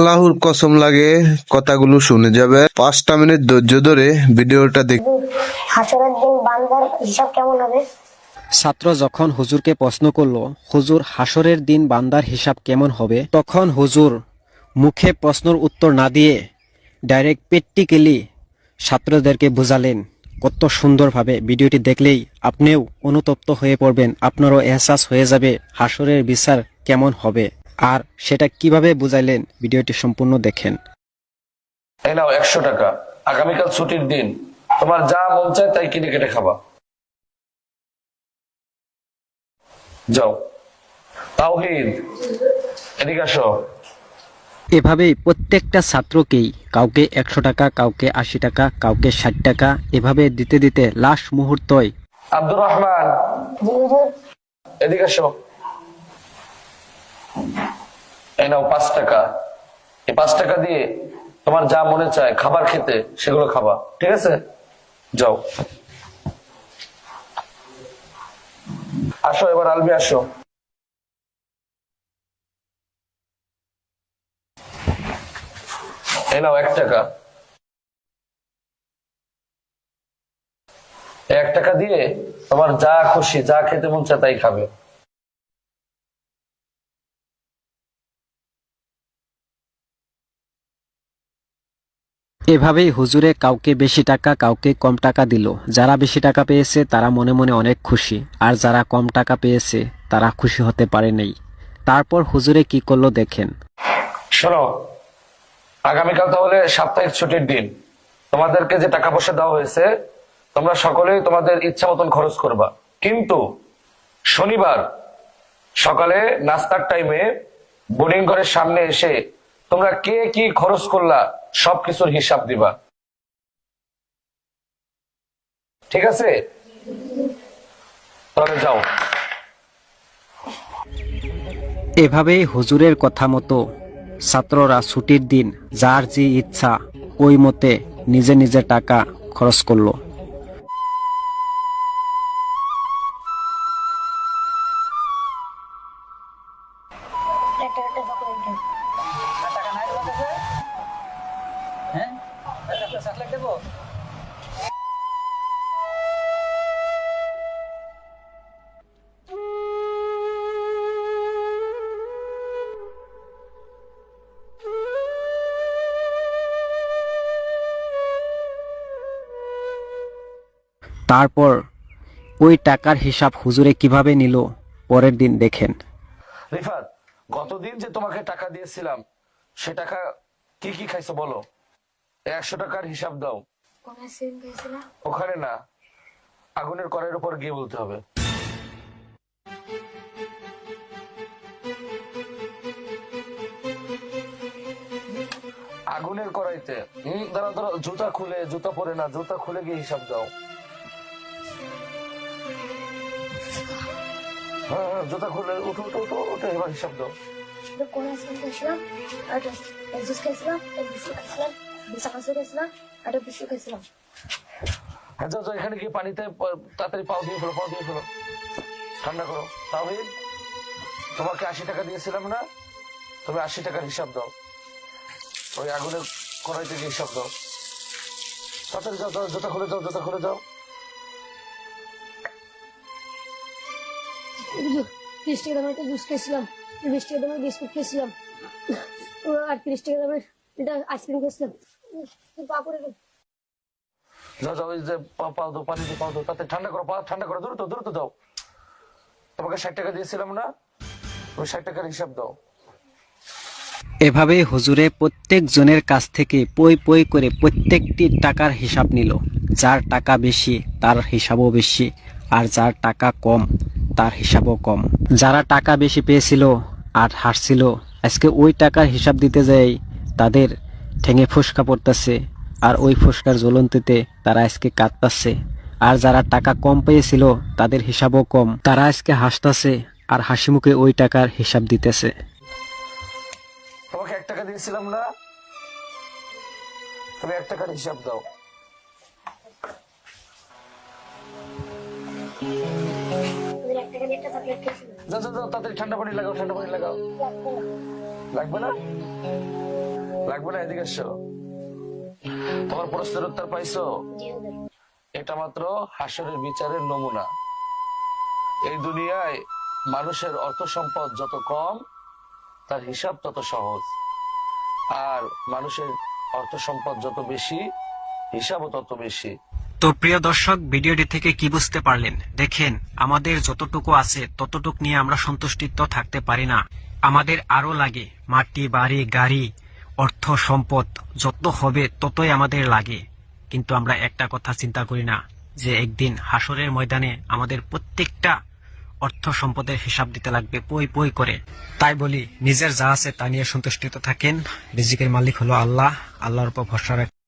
আল্লাহর কসম লাগে কথাগুলো শুনে যাবে। 5টা মিনিট ধৈর্য ধরে ভিডিওটা দেখ। হাসরের দিন বান্দার হিসাব কেমন হবে? ছাত্র যখন হুজুরকে প্রশ্ন করলো, হুজুর হাসরের দিন বান্দার হিসাব কেমন হবে, তখন হুজুর মুখে প্রশ্নের উত্তর না দিয়ে ডাইরেক্ট প্র্যাকটিক্যালি ছাত্রদেরকে বোঝালেন। কত সুন্দরভাবে ভিডিওটি দেখলেই আপনিও অনুতপ্ত হয়ে পড়বেন, আপনারও এহসাস হয়ে যাবে হাসরের বিচার কেমন হবে। আর সেটা কিভাবে বুঝাইলেন ভিডিওটি সম্পূর্ণ দেখেন। এই নাও 100 টাকা, আগামীকাল ছুটির দিন, তোমার যা মন চায় তাই কিনে কেটে খাবা। যাও। তাওহীদ, এদিকে আসো। এভাবেই প্রত্যেকটা ছাত্রকেই কাউকে 100 টাকা, কাউকে 80 টাকা, কাউকে 60 টাকা এভাবে দিতে দিতে লাস্ট মুহূর্তয় আব্দুর রহমান, জি হুজুর। এদিকে আসো। এই নাও 5 টাকা। এই 5 টাকা দিয়ে তোমার যা মনে চায় খাবার খেতে সেগুলো খাবা, ঠিক আছে? যাও। আসো এবার আলবি, আসো। এই নাও 1 টাকা। 1 টাকা দিয়ে তোমার যা খুশি, যা খেতে মন চায় তাই খাবে। এভাবেই হুজুরে কাউকে বেশি টাকা, কাউকে কম টাকা দিল। যারা বেশি টাকা পেয়েছে তারা মনে মনে অনেক খুশি, আর যারা কম টাকা পেয়েছে তারা খুশি হতে পারে নাই। তারপর হুজুরে কি করলো দেখেন। শোনো, আগামীকাল তাহলে সাপ্তাহিক ছুটির দিন, তোমাদেরকে যে টাকা পয়সা দেওয়া হয়েছে তোমরা সকলেই তোমাদের ইচ্ছা মতন খরচ করবা, কিন্তু শনিবার সকালে নাস্তার টাইমে বোর্ডিং ঘরের সামনে এসে তোমরা কে কি খরচ করলা সবকিছুর হিসাব দিবা, ঠিক আছে? তাহলে যাও। এভাবেই হুজুরের কথা মতো ছাত্ররা ছুটির দিন যার যে ইচ্ছা ওই মতে নিজে নিজে টাকা খরচ করলো। একটা একটা চকলেট দেন। তারপর ওই টাকার হিসাব হুজুরে কিভাবে নিল পরের দিন দেখেন। রিফাত, গতদিন যে তোমাকে টাকা দিয়েছিলাম সে টাকা কি কি খাইছো বলো? 100 টাকার হিসাব দাও। কোন আইসক্রিম খাইছিলাম? ওখানে না, আগুনের কড়াইয়ের উপর গিয়ে বলতে হবে। আগুনের কড়াইতে। দাঁড়া দাঁড়া, জুতা খুলে, জুতা পরে না, জুতা খুলে গিয়ে হিসাব দাও। হ্যাঁ হ্যাঁ, জুতা খুলে উঠো উঠো উঠো উঠে এবার হিসাব দাও। কোন আইসক্রিম খাইছিলাম? একটা জুস খাইছিলাম, এক বিস্কুট খাইছিলাম, দুটা কাঁচা খাইছিলাম, একটা বিস্কুট খাইছিলাম। হ্যাঁ, যাও যাও, এখানে গিয়ে পানিতে তাড়াতাড়ি পাও দিয়ে ফেলো, পাও দিয়ে ফেলো, ঠান্ডা করো। তাওহীদ, তোমাকে 80 টাকা দিয়েছিলাম না, তুমি 80 টাকার হিসাব দাও। ওই আগুনের কড়াই থেকে হিসাব দাও। তাড়াতাড়ি যাও, যাও, জুতা খুলে যাও, জুতা খুলে যাও। 30 টাকা দামের একটা জুস খাইছিলাম, 20 টাকা দামের বিস্কুট খাইছিলাম, আর 30 টাকা দামের এটা আইসক্রিম খাইছিলাম। পাপড়ে যাও যাও, ওই যে পাও দাও, পানি দিয়ে পাও দাও, তাতে ঠান্ডা করো, পা ঠান্ডা করো, দ্রুত দ্রুত যাও। তোমাকে 60 টাকা দিয়েছিলাম না, ওই 60 টাকার হিসাব দাও। এভাবেই হুজুরে প্রত্যেক জনের কাছ থেকে পই পই করে প্রত্যেকটি টাকার হিসাব নিল। যার টাকা বেশি তার হিসাবও বেশি, আর যার টাকা কম তার হিসাবও কম। যারা টাকা বেশি পেয়েছিল আর হারছিল, আজকে ওই টাকার হিসাব দিতে যাই তাদের ঠেঙে ফুসকা পড়তেছে, আর ওই ফুসকার জ্বলন্তিতে তারা আজকে কাঁদতেছে। আর যারা টাকা কম পেয়েছিল তাদের হিসাবও কম, তারা আজকে হাসতেছে আর হাসি মুখে ওই টাকার হিসাব দিতেছে। তোমাকে 1 টাকা দিয়েছিলাম না, তুমি 1 টাকার হিসাব দাও। একটা দিয়ে একটা চকলেট খাইছিলাম। যাও যাও যাও, তাড়াতাড়ি ঠান্ডা পানি লাগাও, ঠান্ডা পানি লাগাও। লাগবে না? লাগবে না, এদিকে এসো। তোমার প্রশ্নের উত্তর পাইছো? জি হুজুর। এটা মাত্র হাসরের বিচারের নমুনা। এই দুনিয়ায় মানুষের অর্থ সম্পদ যত কম, তার হিসাব তত সহজ। আর মানুষের অর্থ সম্পদ যত বেশি, হিসাবও তত বেশি। তো প্রিয় দর্শক, ভিডিওটি থেকে কি বুঝতে পারলেন? দেখেন, আমাদের যতটুকু আছে ততটুক নিয়ে আমরা সন্তুষ্টিত থাকতে পারি না। আমাদের আরো লাগে, মাটি, বাড়ি, গাড়ি, অর্থ সম্পদ যত হবে ততই আমাদের লাগে। কিন্তু আমরা একটা কথা চিন্তা করি না, যে একদিন হাসরের ময়দানে আমাদের প্রত্যেকটা অর্থ সম্পদের হিসাব দিতে লাগবে পই পই করে। তাই বলি, নিজের যা আছে তা নিয়ে সন্তুষ্টিত থাকেন। রিজিকের মালিক হলো আল্লাহ, আল্লাহর উপর ভরসা রাখেন।